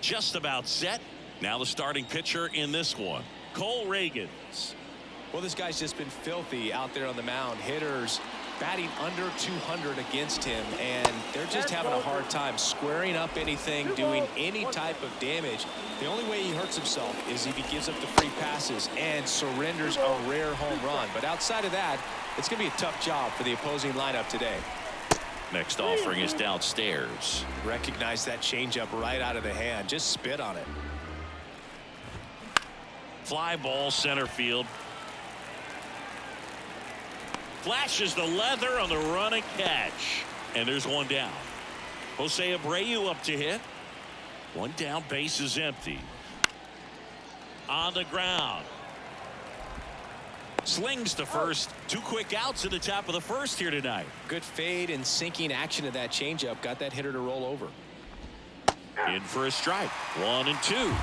just about set. Now the starting pitcher in this one, Cole Reagans. Well, this guy's just been filthy out there on the mound. Hitters batting under 200 against him, and they're just having a hard time squaring up anything, doing any type of damage. The only way he hurts himself is if he gives up the free passes and surrenders a rare home run. But outside of that, it's going to be a tough job for the opposing lineup today. Next offering is downstairs. Recognize that changeup right out of the hand. Just spit on it. Fly ball center field. Flashes the leather on the run and catch. And there's one down. Jose Abreu up to hit. One down, base is empty. On the ground. Slings to first. 2 quick outs at the top of the first here tonight. Good fade and sinking action of that changeup. Got that hitter to roll over. In for a strike. 1-2.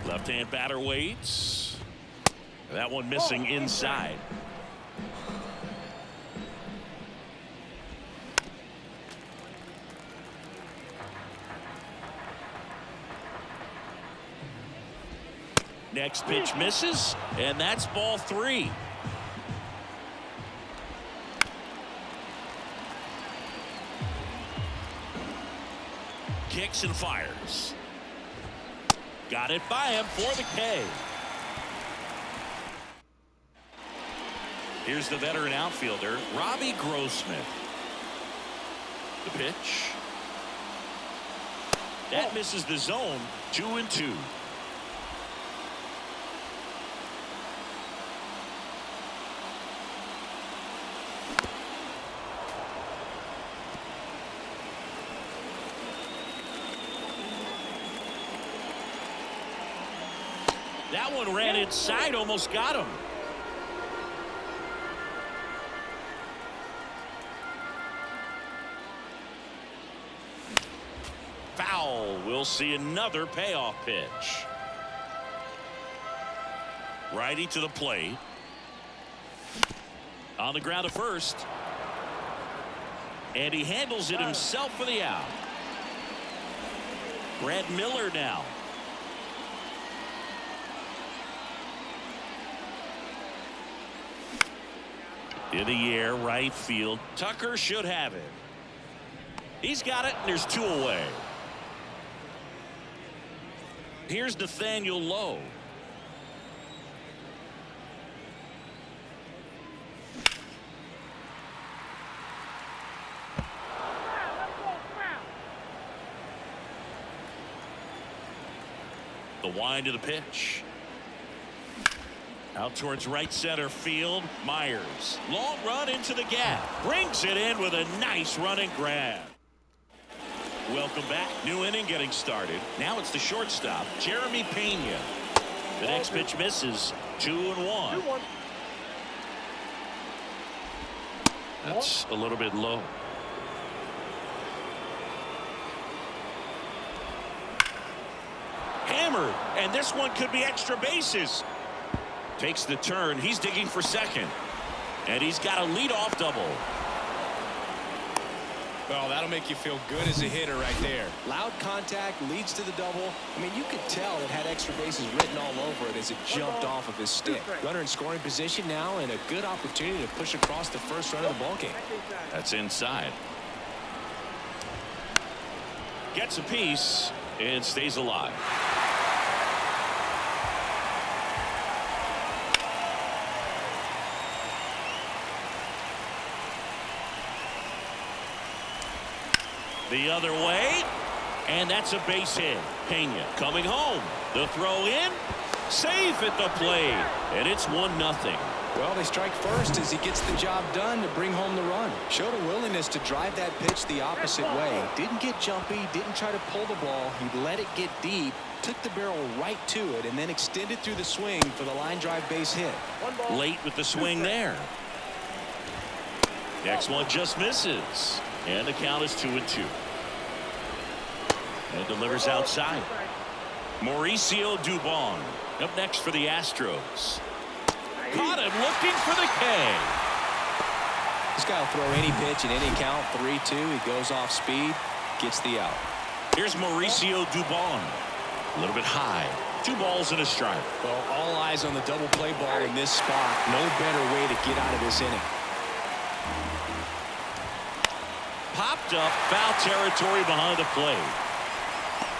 Left-hand batter waits. That one missing inside. Next pitch misses, and that's ball 3. Kicks and fires. Got it by him for the K. Here's the veteran outfielder, Robbie Grossman. The pitch. That misses the zone. 2-2. That one ran inside, almost got him. Foul. We'll see another payoff pitch. Righty to the plate. On the ground to first. And he handles it himself for the out. Brad Miller now. In the air, right field. Tucker should have it. He's got it, and there's 2 away. Here's Nathaniel Lowe. The wind of the pitch. Out towards right center field. Myers. Long run into the gap. Brings it in with a nice running grab. Welcome back. New inning getting started. Now it's the shortstop, Jeremy Pena. The next pitch misses. 2-1. That's a little bit low. Hammered. And this one could be extra bases. Takes the turn. He's digging for second. And he's got a leadoff double. Well, that'll make you feel good as a hitter right there. Loud contact leads to the double. I mean, you could tell it had extra bases written all over it as it jumped off of his stick. Runner in scoring position now, and a good opportunity to push across the first run of the ballgame. That's inside. Gets a piece and stays alive. The other way, and that's a base hit. Pena coming home. The throw in, safe at the plate, and it's 1-0. Well, they strike first as he gets the job done to bring home the run. Showed a willingness to drive that pitch the opposite way. Didn't get jumpy, didn't try to pull the ball. He let it get deep, took the barrel right to it, and then extended through the swing for the line drive base hit. Late with the swing there. Next one just misses. And the count is 2-2. And delivers outside. Mauricio Dubon up next for the Astros. Caught him looking for the K. This guy will throw any pitch in any count. 3-2. He goes off speed, gets the out. Here's Mauricio Dubon. A little bit high. 2 balls and a strike. Well, all eyes on the double play ball in this spot. No better way to get out of this inning. Popped up, foul territory behind the plate.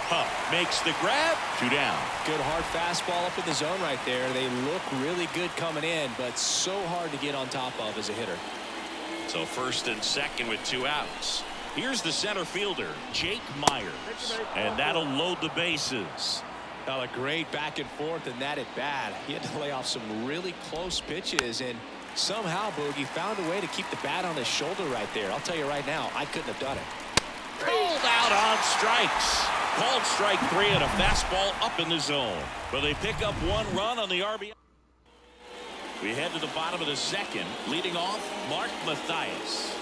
Huff makes the grab, 2 down. Good hard fastball up in the zone right there. They look really good coming in, but so hard to get on top of as a hitter. So first and second with 2 outs. Here's the center fielder, Jake Myers, and that'll load the bases. A great back and forth in that at bat. He had to lay off some really close pitches, and somehow Boogie found a way to keep the bat on his shoulder right there. I'll tell you right now, I couldn't have done it. Pulled out on strikes. Called strike 3 and a fastball up in the zone. But they pick up 1 run on the RBI. We head to the bottom of the second. Leading off, Mark Mathias.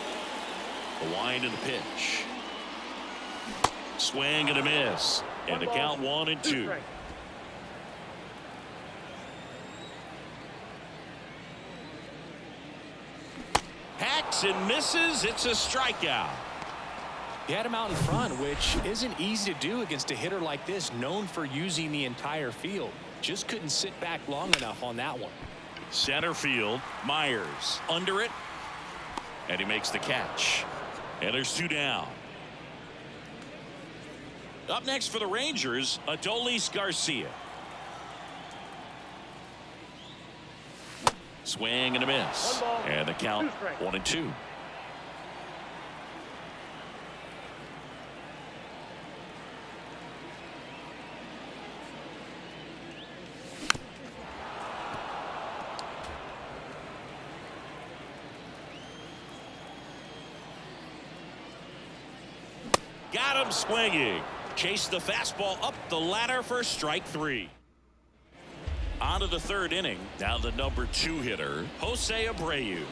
The wind and the pitch. Swing and a miss. And the count 1-2. Hacks and misses. It's a strikeout. He had him out in front, which isn't easy to do against a hitter like this, known for using the entire field. Just couldn't sit back long enough on that one. Center field, Myers under it, and he makes the catch. And there's 2 down. Up next for the Rangers, Adolis Garcia. Swing and a miss. And the count 1-2. Got him swinging. Chased the fastball up the ladder for strike 3. On to the 3rd inning. Now the number 2 hitter, Jose Abreu.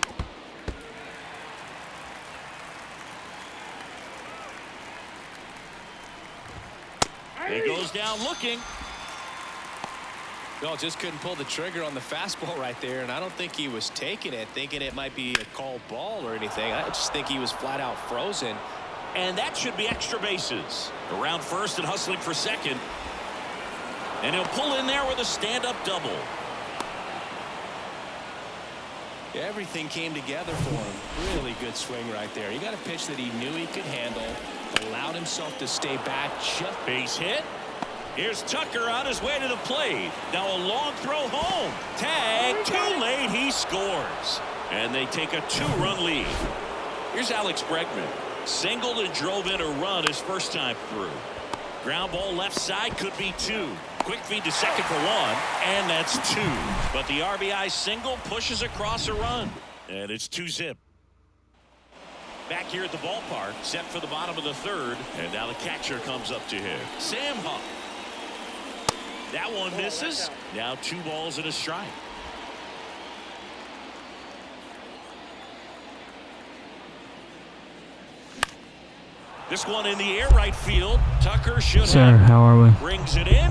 He goes down looking. Well, just couldn't pull the trigger on the fastball right there, and I don't think he was taking it, thinking it might be a called ball or anything. I just think he was flat out frozen. And that should be extra bases. Around first and hustling for second. And he'll pull in there with a stand-up double. Everything came together for him. Really good swing right there. He got a pitch that he knew he could handle. Allowed himself to stay back. Just base hit. Here's Tucker on his way to the plate. Now a long throw home. Tag. Too late. He scores. And they take a 2-run lead. Here's Alex Bregman. Singled and drove in a run his first time through. Ground ball left side, could be 2. Quick feed to second for 1, and that's 2. But the RBI single pushes across a run, and it's 2-zip. Back here at the ballpark, set for the bottom of the 3rd, and now the catcher comes up to him. Sam Huff. That one misses. Now 2 balls and a strike. This one in the air, right field. Tucker should Sir, how are we? Brings it in,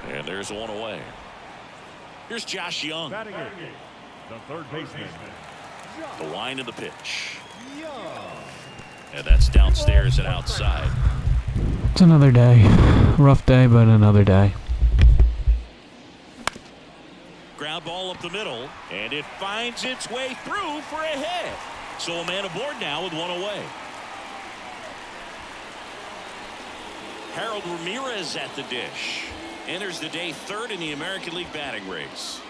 and there's 1 away. Here's Josh Young. The 3rd baseman. The line of the pitch. And that's downstairs and outside. It's another day. Rough day, but another day. Ground ball up the middle, and it finds its way through for a hit. So a man aboard now with 1 away. Harold Ramirez at the dish. Enters the day 3rd in the American League batting race.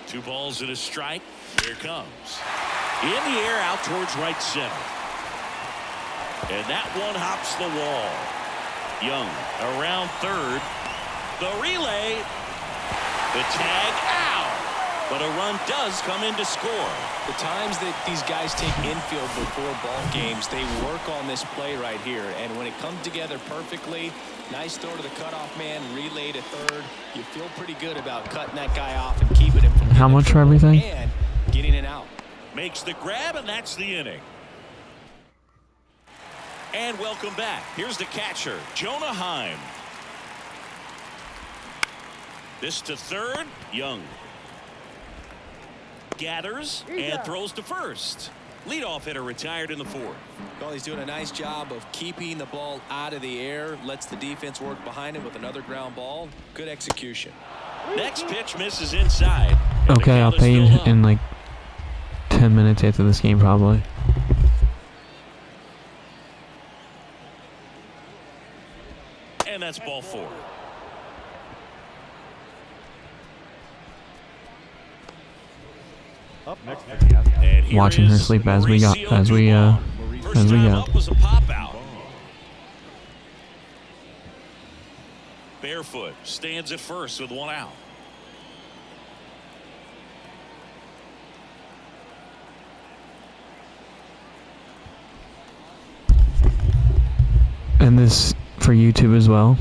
2 balls and a strike. Here it comes. In the air out towards right center. And that one hops the wall. Young around 3rd. The relay. The tag out. But a run does come in to score. the times that these guys take infield before ball games, they work on this play right here. And when it comes together perfectly, nice throw to the cutoff man, relay to 3rd. You feel pretty good about cutting that guy off and keeping him from how much for everything? And getting it out. Makes the grab, and that's the inning. And welcome back. Here's the catcher, Jonah Heim. This to 3rd, Young. gathers and throws to first. Leadoff hitter retired in the fourth. Well, he's doing a nice job of keeping the ball out of the air. Lets the defense work behind him with another ground ball. Good execution. Next pitch misses inside. Okay, I'll pay you in like 10 minutes after this game probably. And that's ball 4. Up next, Watching her sleep as we go. First time up was a pop out. Barefoot stands at first with 1 out. And this for YouTube as well.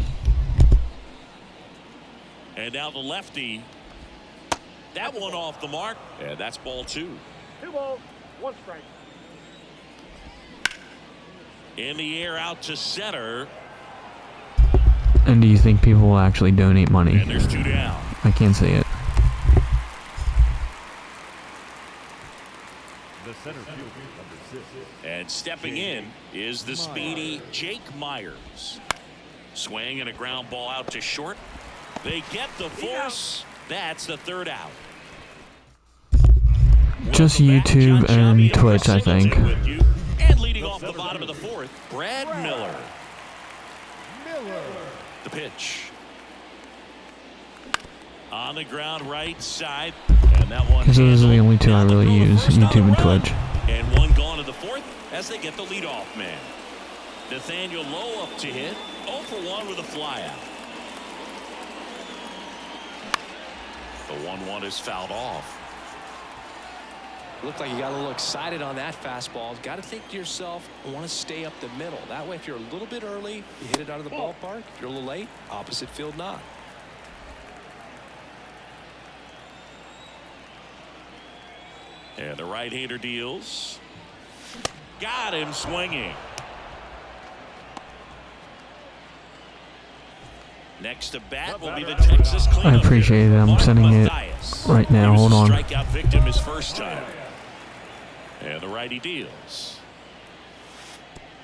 And now the lefty. That one off the mark. And that's ball 2. 2 balls, 1 strike. In the air out to center. And do you think people will actually donate money? And there's 2 down. I can't see it. The center fielder, number 6. And stepping in is the speedy Jake Myers. Swing and a ground ball out to short. They get the force. That's the 3rd out. Just Welcome back, YouTube John and Sciambi Twitch, I Singleton think. with you. And leading off the bottom of the 4th, Brad Miller. The pitch. On the ground right side. And that one. Because those are the only 2 I really use, YouTube and Twitch. And 1 gone to the 4th as they get the leadoff man. Nathaniel Lowe up to hit. 0 for 1 with a flyout. The 1-1 is fouled off. Looked like you got a little excited on that fastball. Got to think to yourself, I want to stay up the middle. That way, if you're a little bit early, you hit it out of the ballpark. If you're a little late, opposite field not. And the right-hander deals. Got him swinging. Next to bat will be the Texas cleanup. I appreciate it. I'm sending it right now. Hold on. Strikeout victim his first time. And the righty deals.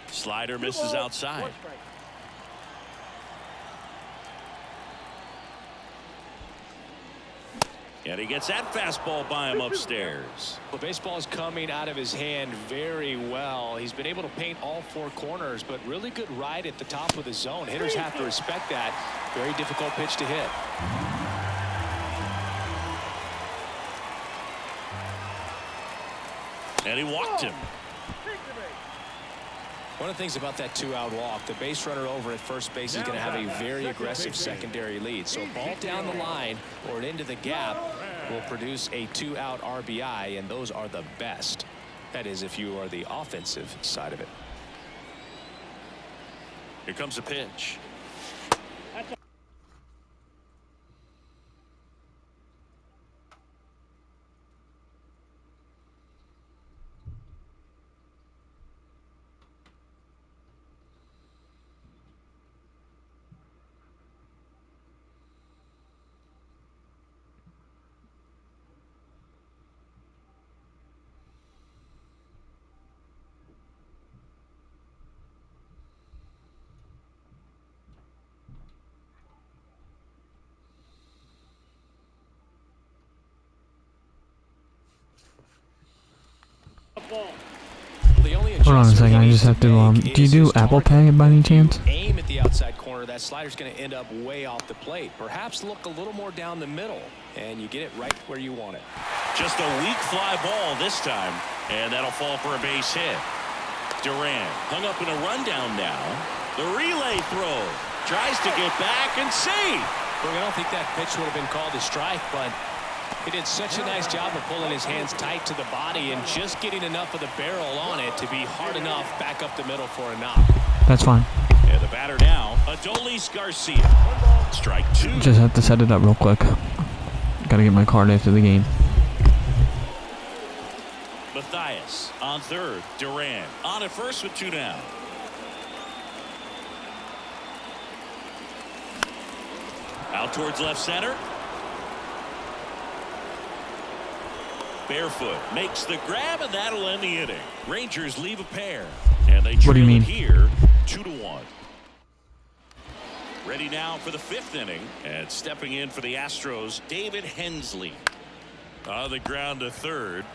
Slider misses outside. And he gets that fastball by him upstairs. The baseball is coming out of his hand very well. He's been able to paint all 4 corners, but really good ride at the top of the zone. Hitters have to respect that. Very difficult pitch to hit. And he walked him. One of the things about that 2-out walk, the base runner over at first base is going to have a very aggressive secondary lead. So a ball down the line or into the gap will produce a 2-out RBI, and those are the best. That is, if you are the offensive side of it. Here comes a pitch. Hold on a second. I just have to. Do you do Apple Pay by any chance? Aim at the outside corner. That slider's going to end up way off the plate. Perhaps look a little more down the middle, and you get it right where you want it. Just a weak fly ball this time, and that'll fall for a base hit. Duran hung up in a rundown now. The relay throw tries to get back and see. Look, I don't think that pitch would have been called a strike, but he did such a nice job of pulling his hands tight to the body and just getting enough of the barrel on it to be hard enough back up the middle for a knock. That's fine. And the batter now, Adolis Garcia. Strike 2. Just have to set it up real quick. Gotta get my card after the game. Mathias on third. Duran on at first with 2 down. Out towards left center. barefoot, makes the grab, and that'll end the inning. Rangers leave a pair, and they What do you trail mean? it here 2-1. Ready now for the 5th inning, and stepping in for the Astros, David Hensley. On the ground to third.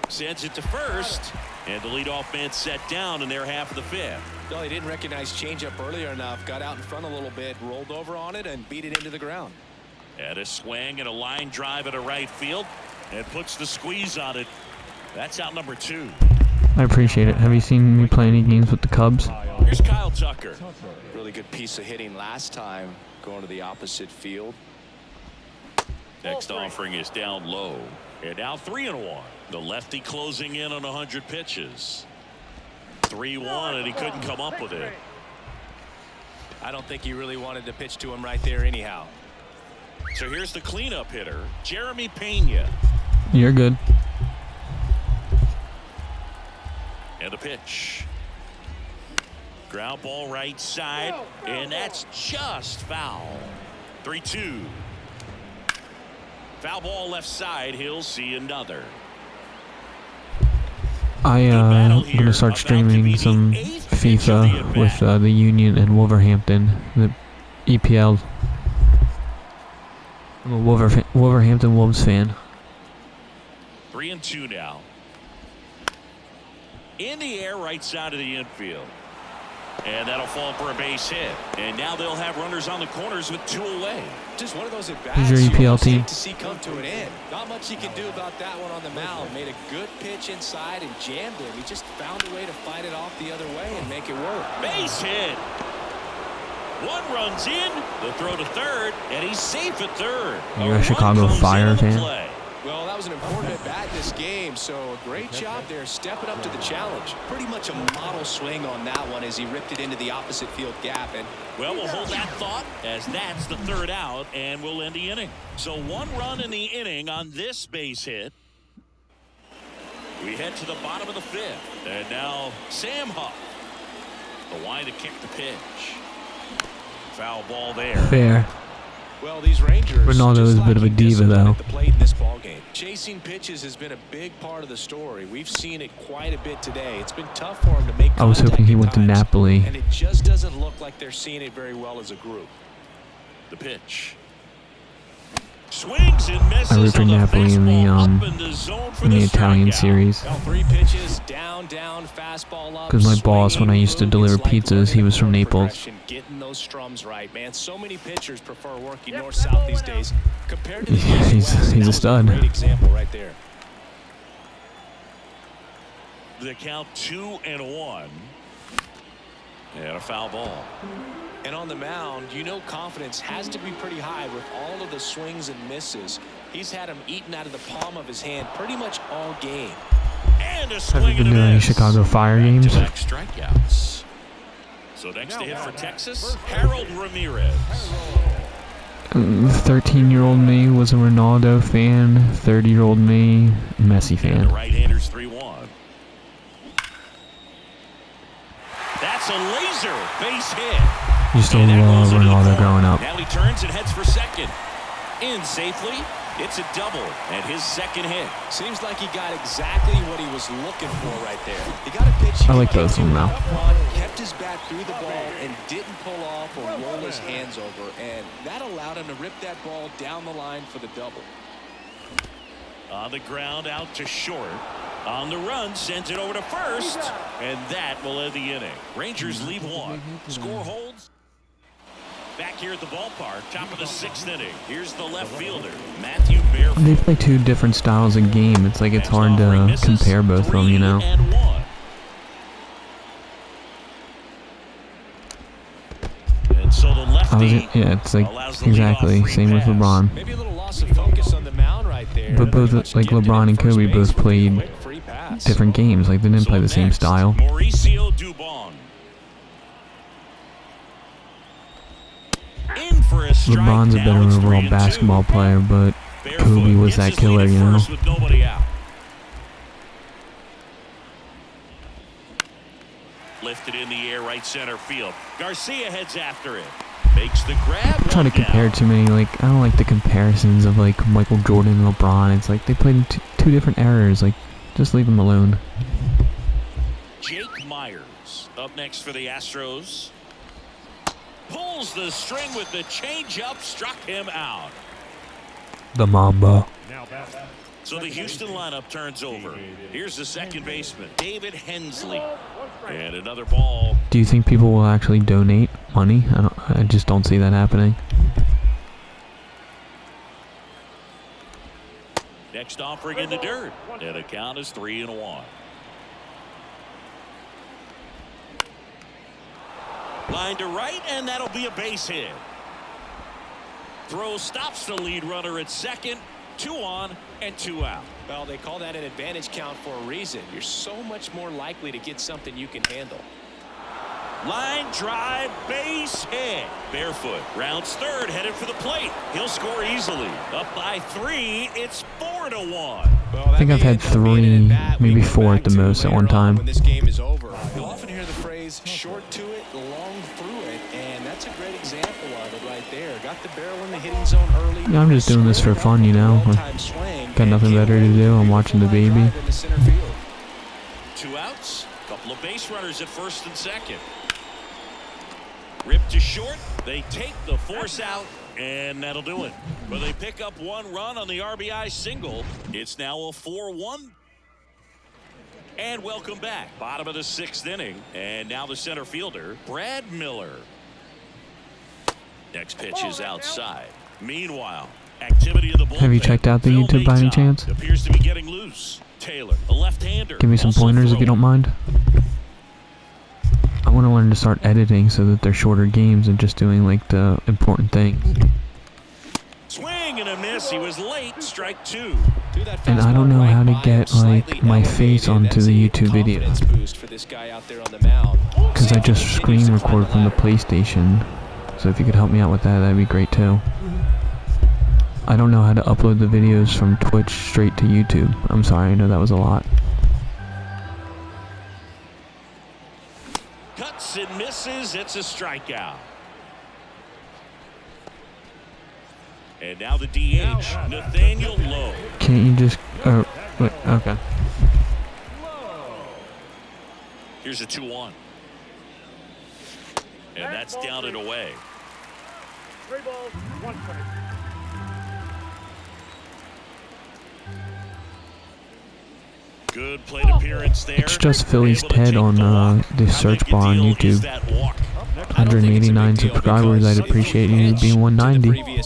Sends it to first, and the leadoff man set down in their half of the 5th. No, he didn't recognize changeup earlier enough. Got out in front a little bit, rolled over on it, and beat it into the ground. And a swing and a line drive at a right field, and puts the squeeze on it. That's out number 2. I appreciate it. Have you seen me play any games with the Cubs? Here's Kyle Tucker. Really good piece of hitting last time, going to the opposite field. Next offering is down low, and now 3-1. The lefty closing in on 100 pitches. 3-1, and he couldn't come up with it. I don't think he really wanted to pitch to him right there anyhow. So here's the cleanup hitter, Jeremy Pena. You're good. And the pitch. Ground ball right side, and that's just foul. 3-2. Foul ball left side. He'll see another. I'm gonna start streaming some FIFA with the Union and Wolverhampton, the EPL. I'm a Wolverhampton Wolves fan. 3-2 now. In the air, right side of the infield. And that'll fall for a base hit. And now they'll have runners on the corners with 2 away. Just one of those at Who's bats your you EPL almost team? hate to see come to an end. Not much he can do about that one on the mound. Made a good pitch inside and jammed him. He just found a way to fight it off the other way and make it work. Base hit. 1 runs in. The throw to third, and he's safe at third. You're a Chicago Fire fan? Well, that was an important at bat in this game, so a great job there stepping up to the challenge. Pretty much a model swing on that one as he ripped it into the opposite field gap. And well, we'll hold that thought as that's the 3rd out, and we'll end the inning. So 1 run in the inning on this base hit. We head to the bottom of the 5th, and now Sam Huff. The line to kick the pitch. Foul ball there. Fair. well, these Rangers Ronaldo is a bit of a diva, though. At the plate in this ball game. Chasing pitches has been a big part of the story. We've seen it quite a bit today. It's been tough for him to make I was hoping he went to Napoli. And it just doesn't look like they're seeing it very well as a group. The pitch. Swings and misses. I root for Napoli in the Italian series. Well, 3 pitches, down, fastball up. Because my boss, when I used to deliver pizzas, he was from Naples. Getting those strums right, man. So many pitchers prefer working north-south these days compared to the he's a stud. Great example right there. The count 2-1. And a foul ball. And on the mound, you know confidence has to be pretty high with all of the swings and misses. He's had them eaten out of the palm of his hand pretty much all game. And a Have swing you been and to a any miss. Chicago Fire games? Back-to-back strikeouts. So next to hit for Texas, Harold Ramirez. 13-year-old me was a Ronaldo fan. 30-year-old me, Messi And fan. the right-handers 3-1. That's a laser base hit. Used to And that love goes into the Ronaldo corner. growing up. Now he turns and heads for second. In safely. It's a double and his second hit. Seems like he got exactly what he was looking for right there. He got a pitch. I like both of them now. Kept his bat through the ball and didn't pull off or roll his hands over, and that allowed him to rip that ball down the line for the double. On the ground, out to short. On the run, sends it over to first, and that will end the inning. Rangers leave 1. Score holds. Back here at the ballpark, top of the 6th inning. Here's the left fielder, Matthew Barefoot. They play 2 different styles of game. It's like it's hard to compare both of them, you know. 3-1. And so the lefty Yeah, it's like allows the exactly leadoff free same with pass. LeBron. Maybe a little loss of focus on the mound right there. But both, Pretty much like dipped LeBron into and first Kobe, base both with a played quick free pass. different games. Like they didn't play the same next, style. Mauricio Dubon. In for a strike. LeBron's a Now better it's overall 3-2. basketball player, but Barefoot Kobe was gets that his killer, lead at you know. first with nobody out. Lifted in the air, right center field. Garcia heads after it. Makes the grab. I'm trying to compare too many, like, I don't like the comparisons of, like, Michael Jordan and LeBron. It's like they played in two different eras. Like, just leave them alone. Jake Myers up next for the Astros. Pulls the string with the changeup, struck him out. The Mamba. Now that's So the Houston lineup turns over. Here's the second baseman, David Hensley. And another ball. Do you think people will actually donate money? I just don't see that happening. Next offering in the dirt. And the count is 3-1. Line to right, and that'll be a base hit. Throw stops the lead runner at second. 2 on and 2 out. Well, they call that an advantage count for a reason. You're so much more likely to get something you can handle. Line drive, base hit. Barefoot rounds third, headed for the plate. He'll score easily. Up by 3. It's 4-1. Well, I think I've had 3, maybe 4 at the most at one time. When this game is over, you'll often hear the phrase short to it, long through it, and that's a great example of it right there. Got the barrel in the hitting zone early. Yeah, I'm just doing this for fun, you know. Got nothing better to do. I'm watching the baby. 2 outs. Couple of base runners at first and second. Ripped to short. They take the force out, and that'll do it. But they pick up 1 run on the RBI single. It's now a 4-1. And welcome back. Bottom of the 6th inning. And now the center fielder, Brad Miller. Next pitch is outside. Meanwhile, activity in the bullpen. Have you checked out the Phil YouTube by any Maytop chance? appears to be getting loose. Taylor, a left-hander. Give me some also pointers if you throwing. don't mind. I want to learn to start editing so that they're shorter games and just doing like the important things. Swing and a miss. He was late. Strike 2. And I don't know how to get like my face onto the YouTube video because I just screen record from the PlayStation. So if you could help me out with that, that'd be great too. I don't know how to upload the videos from Twitch straight to YouTube. I'm sorry, I know that was a lot. Cuts and misses. It's a strikeout. And now the DH, Nathaniel Lowe. Can't you just... wait, okay. Here's a 2-1. And that's down and away. 3 balls, 1 strike. Good plate appearance there. It's just Philly's Able to Ted take on the walk. the How search big a bar on deal is YouTube. that walk? 189 subscribers. I'd appreciate you being 190.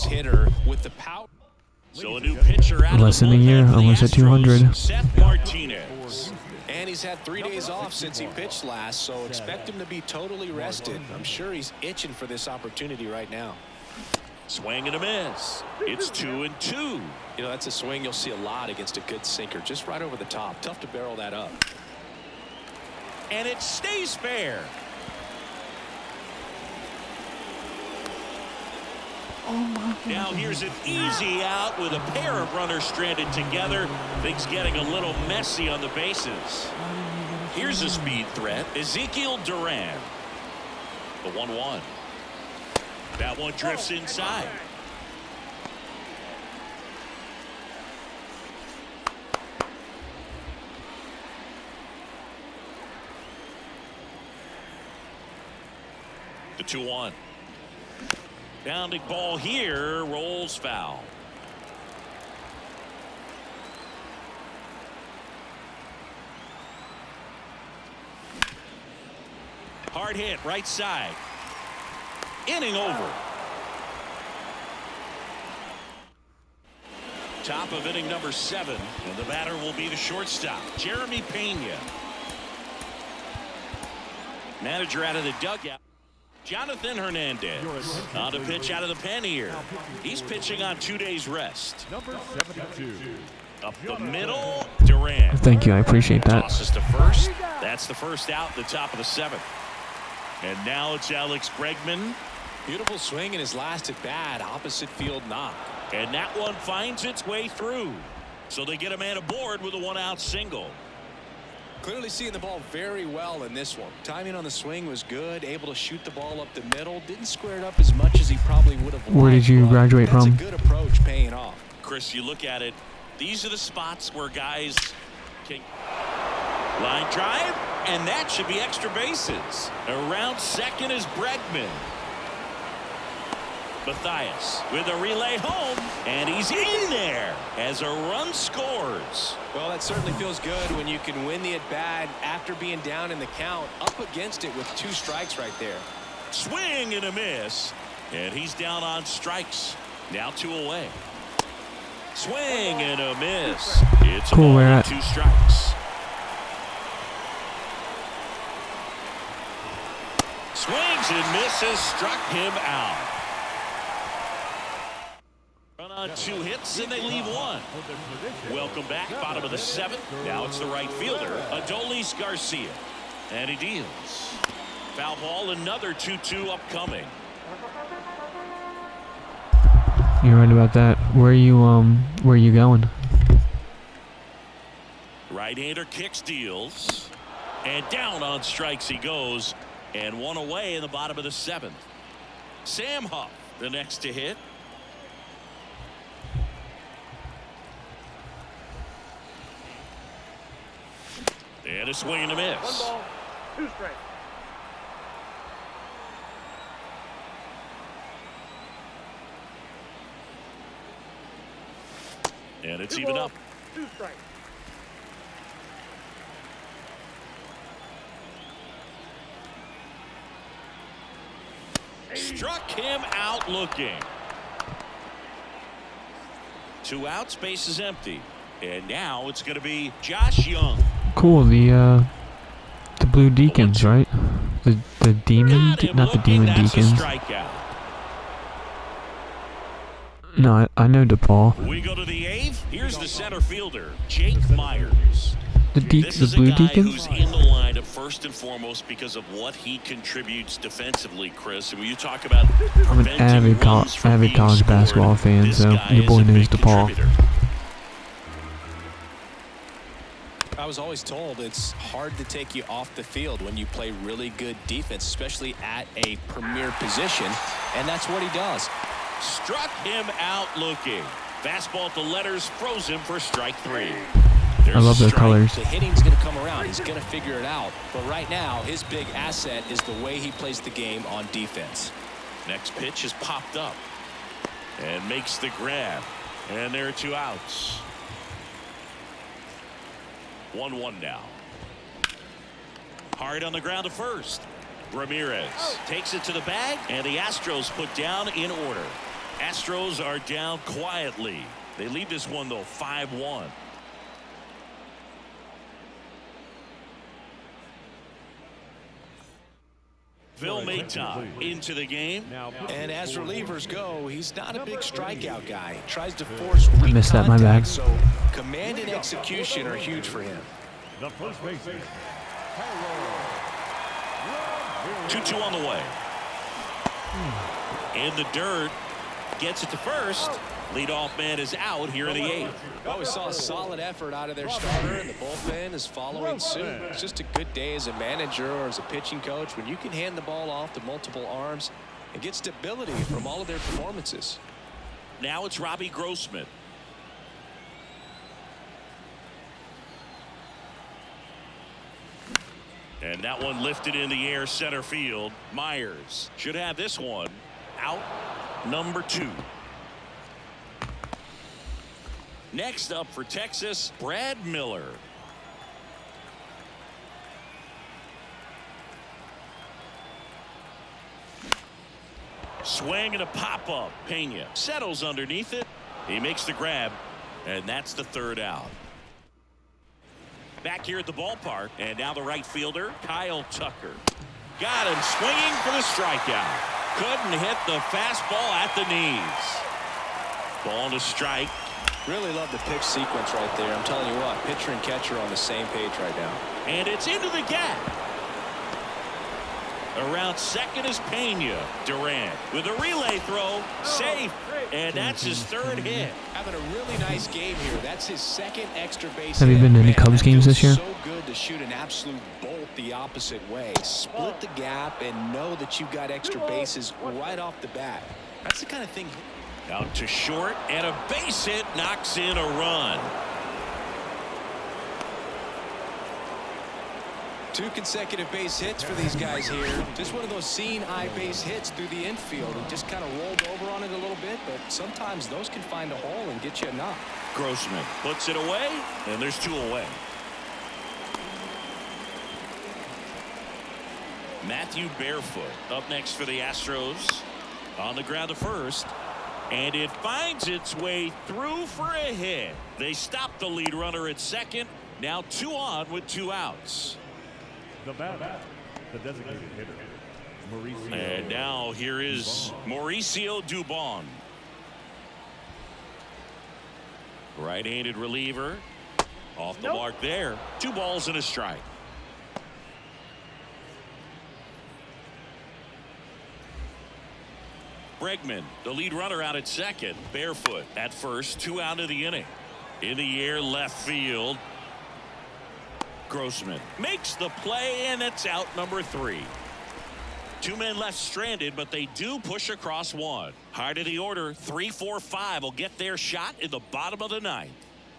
So a new pitcher out Less of than a the year, bullpen for the almost at Astros, 200. Seth Martinez. And he's had 3 days off since he pitched last, so expect him to be totally rested. I'm sure he's itching for this opportunity right now. Swing and a miss. It's 2-2. You know, that's a swing you'll see a lot against a good sinker, just right over the top. Tough to barrel that up. And it stays fair. Now here's an easy out with a pair of runners stranded together. Things getting a little messy on the bases. Here's a speed threat, Ezekiel Duran. The 1-1. That one drifts inside. The 2-1. Bounding ball here, rolls foul. Hard hit, right side. Inning over. Top of inning number 7, and the batter will be the shortstop, Jeremy Pena. Manager out of the dugout. Jonathan Hernandez on to pitch out of the pen here. He's pitching on 2 days rest. Number 72. Up the middle, Duran. Thank you, I appreciate that. Tosses to first. That's the first out, the top of the 7th. And now it's Alex Bregman. Beautiful swing in his last at bat, opposite field knock. And that one finds its way through. So they get a man aboard with a 1-out single. Clearly seeing the ball very well in this one. Timing on the swing was good. Able to shoot the ball up the middle. Didn't square it up as much as he probably would have liked. Where did you graduate from? That's a good approach, paying off. Chris, you look at it. These are the spots where guys can line drive, and that should be extra bases. Around second is Bregman. Matthias with a relay home, and he's in there as a run scores. Well, that certainly feels good when you can win the at-bat after being down in the count, up against it with 2 strikes right there. Swing and a miss, and he's down on strikes. Now 2 away. Swing and a miss. It's cool, a ball where and at? 2 strikes. Swings and misses, struck him out. Run on 2 hits, and they leave 1. Welcome back, bottom of the 7th. Now it's the right fielder, Adolis Garcia. And he deals. Foul ball, another 2-2 upcoming. You're right about that. Where are you going? Right-hander kicks, deals. And down on strikes he goes. And 1 away in the bottom of the 7th. Sam Huff, the next to hit. And a swing and a miss. 1 ball, 2 strikes. And it's 2 even balls, up. 2 strikes. Struck him out looking. 2 outs, base is empty. And now it's going to be Josh Young. Cool, the Blue Deacons, right? The Demon, not the Demon Deacons. No, I know DePaul. We go to the 8th. Here's the center fielder, Jake Myers. The Blue Deacons? Who's in the lineup first and foremost because of what he contributes defensively, Chris. And when you talk about I'm an avid college basketball fan, so your boy knows DePaul. I was always told it's hard to take you off the field when you play really good defense, especially at a premier position, and that's what he does. Struck him out looking. Fastball at the letters, froze him for strike 3. I love those colors. The hitting's going to come around. He's going to figure it out. But right now, his big asset is the way he plays the game on defense. Next pitch is popped up and makes the grab. And there are 2 outs. 1-1 now. Hard on the ground to first. Ramirez takes it to the bag, and the Astros put down in order. Astros are down quietly. They lead this one, though, 5-1. Phil Maton into the game. And as relievers go, he's not a big strikeout guy. Tries to force I missed that, my bad. So command and execution are huge for him. The first baseman. 2-2 on the way. In the dirt. Gets it to first. Leadoff man is out here in the 8th. Well, we saw a solid effort out of their starter, and the bullpen is following suit. It's just a good day as a manager or as a pitching coach when you can hand the ball off to multiple arms and get stability from all of their performances. Now it's Robbie Grossman. And that one lifted in the air center field. Myers should have this one out. Number 2. Next up for Texas, Brad Miller. Swing and a pop-up. Pena settles underneath it. He makes the grab, and that's the 3rd out. Back here at the ballpark, and now the right fielder, Kyle Tucker. Got him swinging for the strikeout. Couldn't hit the fastball at the knees. Ball to strike. Really love the pitch sequence right there. I'm telling you what, pitcher and catcher are on the same page right now. And it's into the gap. Around second is Pena. Durant with a relay throw. Safe. And that's his third hit. Having a really nice game here. That's his second extra base Have you hit. been to any Man, Cubs that games feels this year? So good to shoot an absolute bolt the opposite way. Split the gap and know that you've got extra bases right off the bat. That's the kind of thing. Out to short, and a base hit knocks in a run. 2 consecutive base hits for these guys here. Just one of those seeing eye base hits through the infield. He just kind of rolled over on it a little bit, but sometimes those can find a hole and get you a knock. Grossman puts it away, and there's 2 away. Matthew Barefoot up next for the Astros. On the ground to first. And it finds its way through for a hit. They stop the lead runner at second. Now 2 on with 2 outs. The batter, the designated hitter, Mauricio. And now here is Mauricio Dubon. Right-handed reliever. Off the mark there. 2 balls and a strike. Bregman, the lead runner, out at second. Barefoot at first. 2 out of the inning. In the air, left field. Grossman makes the play, and it's out number 3. 2 men left stranded, but they do push across 1. Hard of the order, 3, 4, 5 will get their shot in the bottom of the 9th.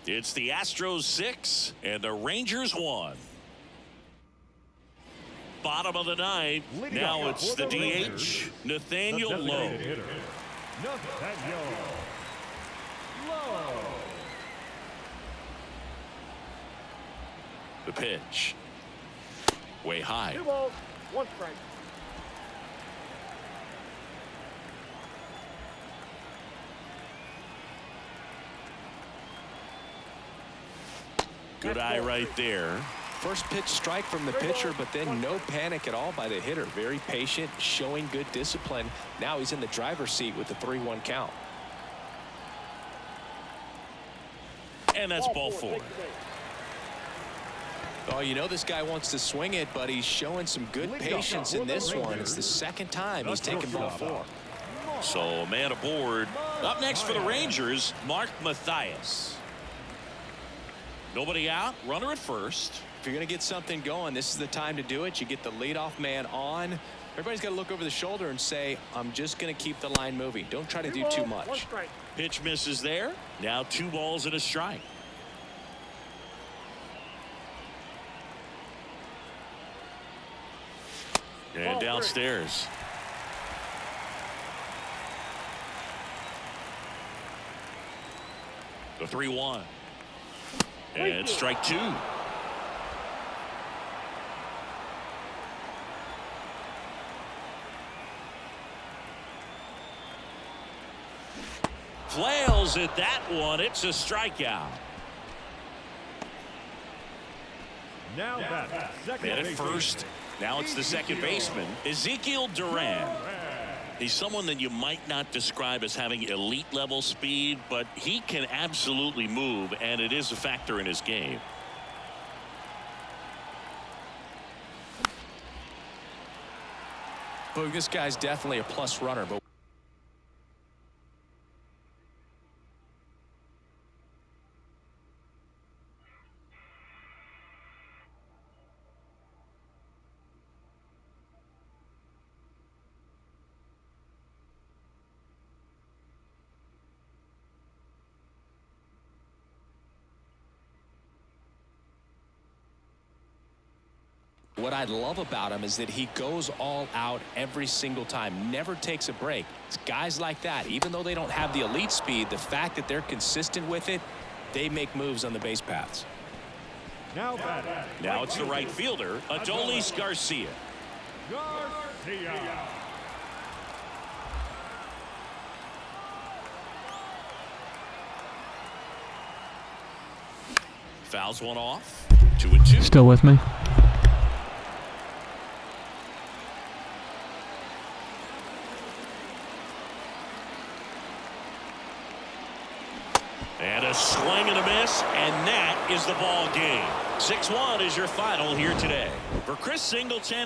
It's the Astros 6 and the Rangers 1. Bottom of the 9th. Now it's the DH, Nathaniel Lowe. Nathaniel Lowe. The pitch. Way high. 2 balls, 1 strike. Good eye right there. First pitch strike from the pitcher, but then no panic at all by the hitter. Very patient, showing good discipline. Now he's in the driver's seat with the 3-1 count. And that's ball 4. Oh, you know this guy wants to swing it, but he's showing some good patience in this one. It's the second time he's taken ball 4. So a man aboard. Up next for the Rangers, Mark Mathias. Nobody out, runner at first. If you're going to get something going, this is the time to do it. You get the leadoff man on. Everybody's got to look over the shoulder and say, I'm just going to keep the line moving. Don't try to do too much. Pitch misses there. Now 2 balls and a strike. And downstairs. The 3-1. And strike 2. Flails at that one. It's a strikeout. Now that second And at base first, now it's the second baseman, Ezekiel Duran. He's someone that you might not describe as having elite level speed, but he can absolutely move, and it is a factor in his game. But this guy's definitely a plus runner, but what I love about him is that he goes all out every single time, never takes a break. It's guys like that, even though they don't have the elite speed, the fact that they're consistent with it, they make moves on the base paths. Now Now it's the right fielder, Adolis Garcia. Garcia. Fouls one off. 2-2. Still with me? And a swing and a miss, and that is the ball game. 6-1 is your final here today. For Chris Singleton.